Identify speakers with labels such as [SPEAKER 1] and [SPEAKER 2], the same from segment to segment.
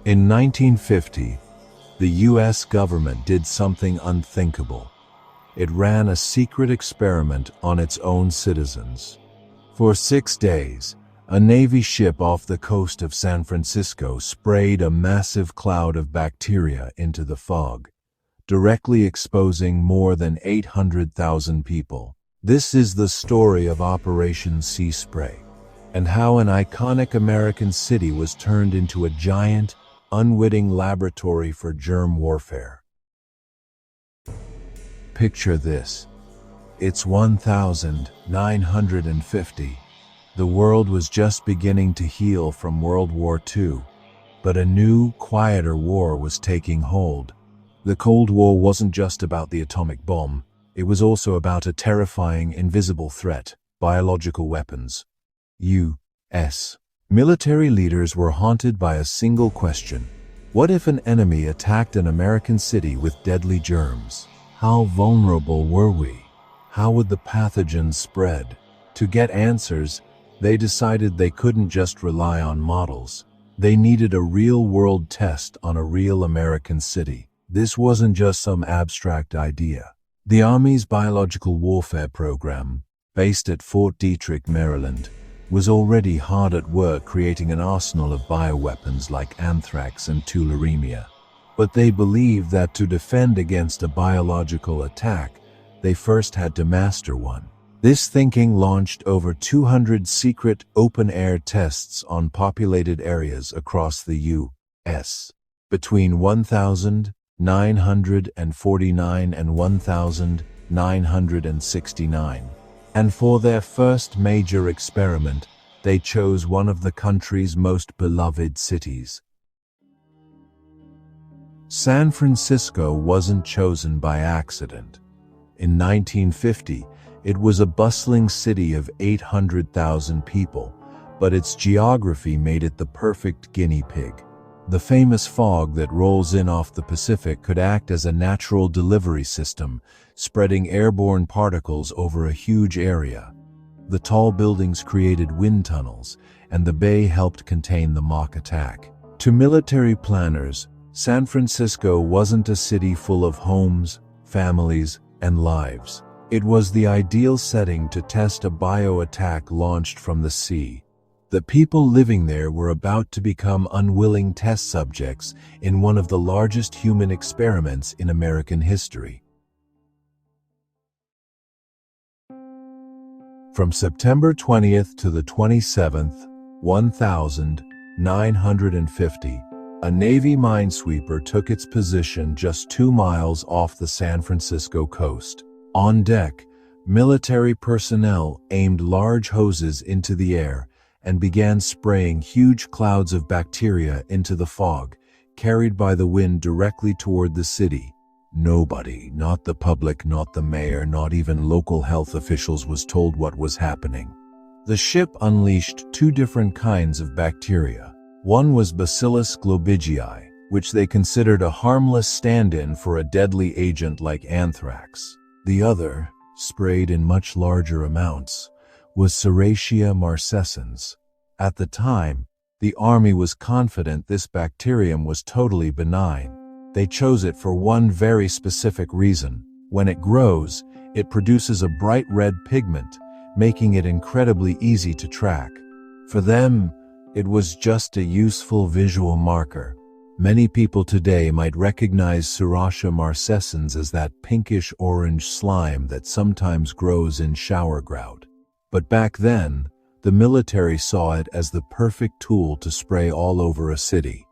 [SPEAKER 1] In 1950, the US government did something unthinkable. It ran a secret experiment on its own citizens. For 6 days, a Navy ship off the coast of San Francisco sprayed a massive cloud of bacteria into the fog, directly exposing more than 800,000 people. This is the story of Operation Sea Spray, and how an iconic American city was turned into a giant, unwitting laboratory for germ warfare. Picture this. It's 1950. The world was just beginning to heal from World War II, but a new, quieter war was taking hold. The Cold War wasn't just about the atomic bomb. It was also about a terrifying, invisible threat: biological weapons. U.S. military leaders were haunted by a single question. What if an enemy attacked an American city with deadly germs? How vulnerable were we? How would the pathogens spread? To get answers, they decided they couldn't just rely on models. They needed a real-world test on a real American city. This wasn't just some abstract idea. The Army's biological warfare program, based at Fort Detrick, Maryland, was already hard at work creating an arsenal of bioweapons like anthrax and tularemia. But they believed that to defend against a biological attack, they first had to master one. This thinking launched over 200 secret open-air tests on populated areas across the U.S. between 1949 and 1969. And for their first major experiment, they chose one of the country's most beloved cities. San Francisco wasn't chosen by accident. In 1950, it was a bustling city of 800,000 people, but its geography made it the perfect guinea pig. The famous fog that rolls in off the Pacific could act as a natural delivery system, spreading airborne particles over a huge area. The tall buildings created wind tunnels, and the bay helped contain the mock attack. To military planners, San Francisco wasn't a city full of homes, families, and lives. It was the ideal setting to test a bio-attack launched from the sea. The people living there were about to become unwilling test subjects in one of the largest human experiments in American history. From September 20th to the 27th, 1950, a Navy minesweeper took its position just 2 miles off the San Francisco coast. On deck, military personnel aimed large hoses into the air and began spraying huge clouds of bacteria into the fog, carried by the wind directly toward the city. Nobody, not the public, not the mayor, not even local health officials, was told what was happening. The ship unleashed 2 different kinds of bacteria. One was Bacillus globigii, which they considered a harmless stand-in for a deadly agent like anthrax. The other, sprayed in much larger amounts, was Serratia marcescens. At the time, the Army was confident this bacterium was totally benign. They chose it for one very specific reason. When it grows, it produces a bright red pigment, making it incredibly easy to track. For them, it was just a useful visual marker. Many people today might recognize Serratia marcescens as that pinkish-orange slime that sometimes grows in shower grout. But back then, the military saw it as the perfect tool to spray all over a city.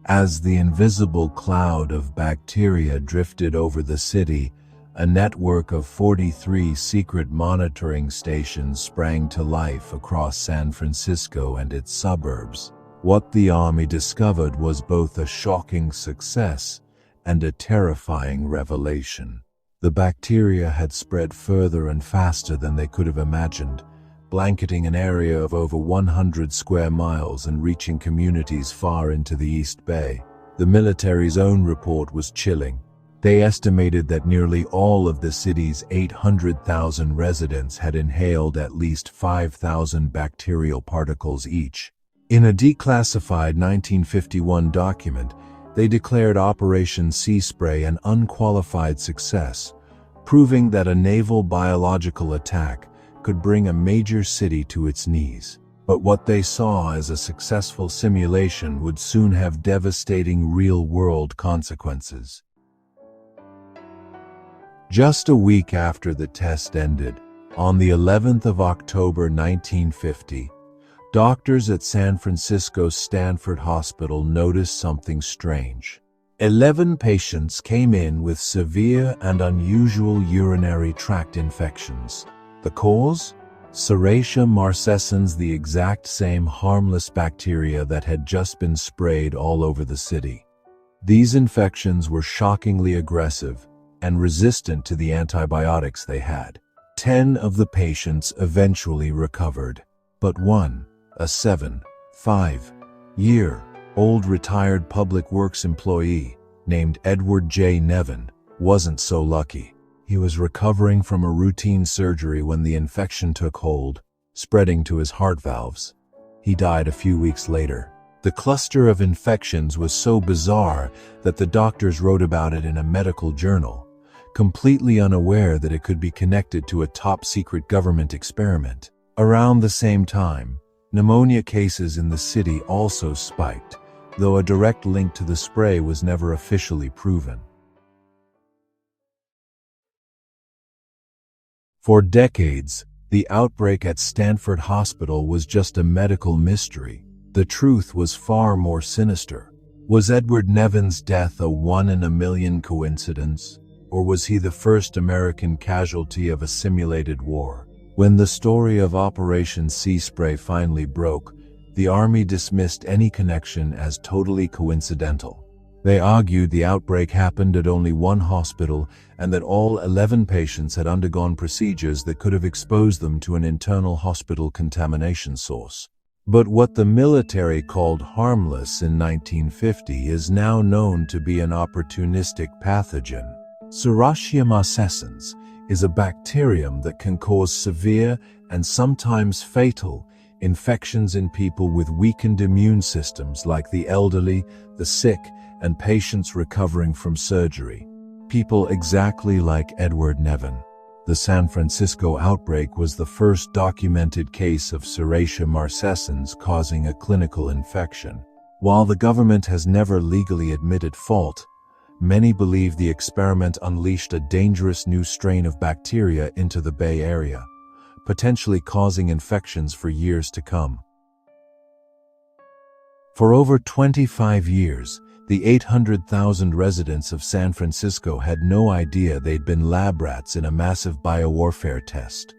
[SPEAKER 1] As the invisible cloud of bacteria drifted over the city, a network of 43 secret monitoring stations sprang to life across San Francisco and its suburbs. What the Army discovered was both a shocking success and a terrifying revelation. The bacteria had spread further and faster than they could have imagined, blanketing an area of over 100 square miles and reaching communities far into the East Bay. The military's own report was chilling. They estimated that nearly all of the city's 800,000 residents had inhaled at least 5,000 bacterial particles each. In a declassified 1951 document, they declared Operation Sea Spray an unqualified success, proving that a naval biological attack could bring a major city to its knees. But what they saw as a successful simulation would soon have devastating real-world consequences. Just a week after the test ended, on the 11th of October 1950, doctors at San Francisco's Stanford Hospital noticed something strange. 11 patients came in with severe and unusual urinary tract infections. The cause? Serratia marcescens, the exact same harmless bacteria that had just been sprayed all over the city. These infections were shockingly aggressive and resistant to the antibiotics they had. 10 of the patients eventually recovered, but one, a 75-year-old retired public works employee named Edward J. Nevin, wasn't so lucky. He was recovering from a routine surgery when the infection took hold, spreading to his heart valves. He died a few weeks later. The cluster of infections was so bizarre that the doctors wrote about it in a medical journal, completely unaware that it could be connected to a top-secret government experiment. Around the same time, pneumonia cases in the city also spiked, though a direct link to the spray was never officially proven. For decades, the outbreak at Stanford Hospital was just a medical mystery. The truth was far more sinister. Was Edward Nevin's death a one-in-a-million coincidence? Or was he the first American casualty of a simulated war? When the story of Operation Sea Spray finally broke, the Army dismissed any connection as totally coincidental. They argued the outbreak happened at only one hospital and that all 11 patients had undergone procedures that could have exposed them to an internal hospital contamination source. But what the military called harmless in 1950 is now known to be an opportunistic pathogen. Serratia marcescens is a bacterium that can cause severe and sometimes fatal infections in people with weakened immune systems like the elderly, the sick, and patients recovering from surgery. People exactly like Edward Nevin. The San Francisco outbreak was the first documented case of Serratia marcescens causing a clinical infection. While the government has never legally admitted fault, many believe the experiment unleashed a dangerous new strain of bacteria into the Bay Area, potentially causing infections for years to come. For over 25 years, the 800,000 residents of San Francisco had no idea they'd been lab rats in a massive biowarfare test.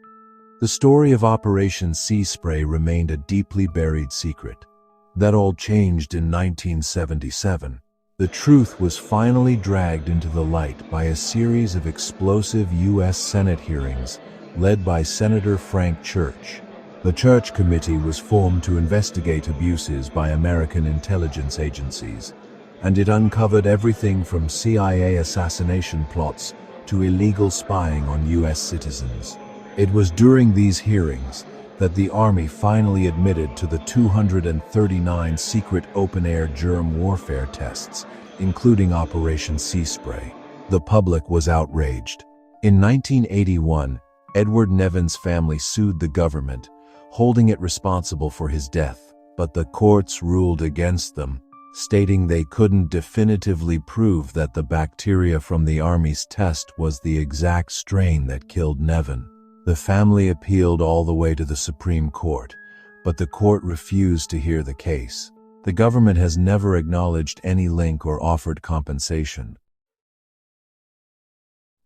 [SPEAKER 1] The story of Operation Sea Spray remained a deeply buried secret. That all changed in 1977. The truth was finally dragged into the light by a series of explosive U.S. Senate hearings led by Senator Frank Church. The Church Committee was formed to investigate abuses by American intelligence agencies, and it uncovered everything from CIA assassination plots to illegal spying on U.S. citizens. It was during these hearings that the Army finally admitted to the 239 secret open-air germ warfare tests, including Operation Sea Spray. The public was outraged. In 1981, Edward Nevin's family sued the government, holding it responsible for his death, but the courts ruled against them, stating they couldn't definitively prove that the bacteria from the Army's test was the exact strain that killed Nevin. The family appealed all the way to the Supreme Court, but the court refused to hear the case. The government has never acknowledged any link or offered compensation.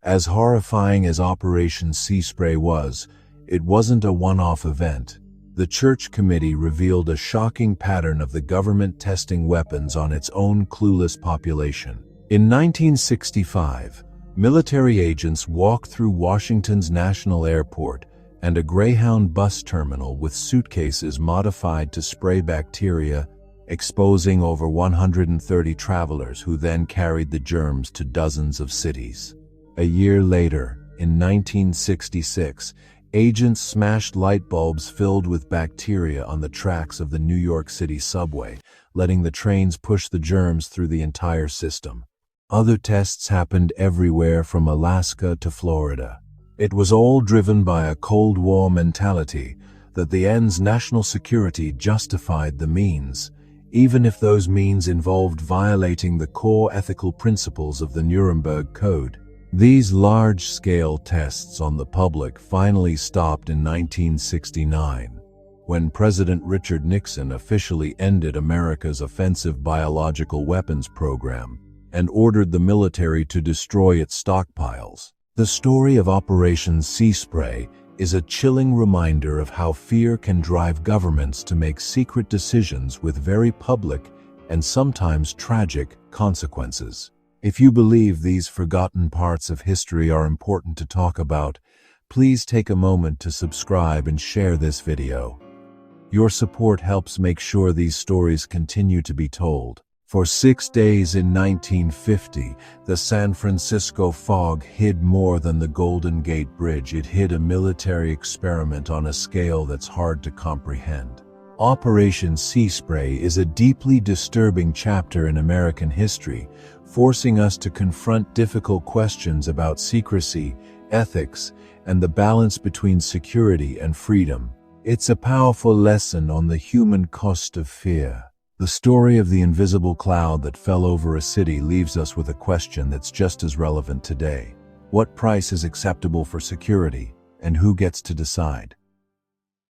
[SPEAKER 1] As horrifying as Operation Sea Spray was, it wasn't a one-off event. The Church Committee revealed a shocking pattern of the government testing weapons on its own clueless population. In 1965, military agents walked through Washington's National Airport and a Greyhound bus terminal with suitcases modified to spray bacteria exposing over 130 travelers who then carried the germs to dozens of cities. A year later, in 1966, agents smashed light bulbs filled with bacteria on the tracks of the New York City subway, letting the trains push the germs through the entire system. Other tests happened everywhere from Alaska to Florida. It was all driven by a Cold War mentality that the ends national security justified the means, even if those means involved violating the core ethical principles of the Nuremberg Code. These large-scale tests on the public finally stopped in 1969, when President Richard Nixon officially ended America's offensive biological weapons program and ordered the military to destroy its stockpiles. The story of Operation Sea Spray is a chilling reminder of how fear can drive governments to make secret decisions with very public and sometimes tragic consequences. If you believe these forgotten parts of history are important to talk about, please take a moment to subscribe and share this video. Your support helps make sure these stories continue to be told. For 6 days in 1950, the San Francisco fog hid more than the Golden Gate Bridge. It hid a military experiment on a scale that's hard to comprehend. Operation Sea Spray is a deeply disturbing chapter in American history, forcing us to confront difficult questions about secrecy, ethics, and the balance between security and freedom. It's a powerful lesson on the human cost of fear. The story of the invisible cloud that fell over a city leaves us with a question that's just as relevant today. What price is acceptable for security, and who gets to decide?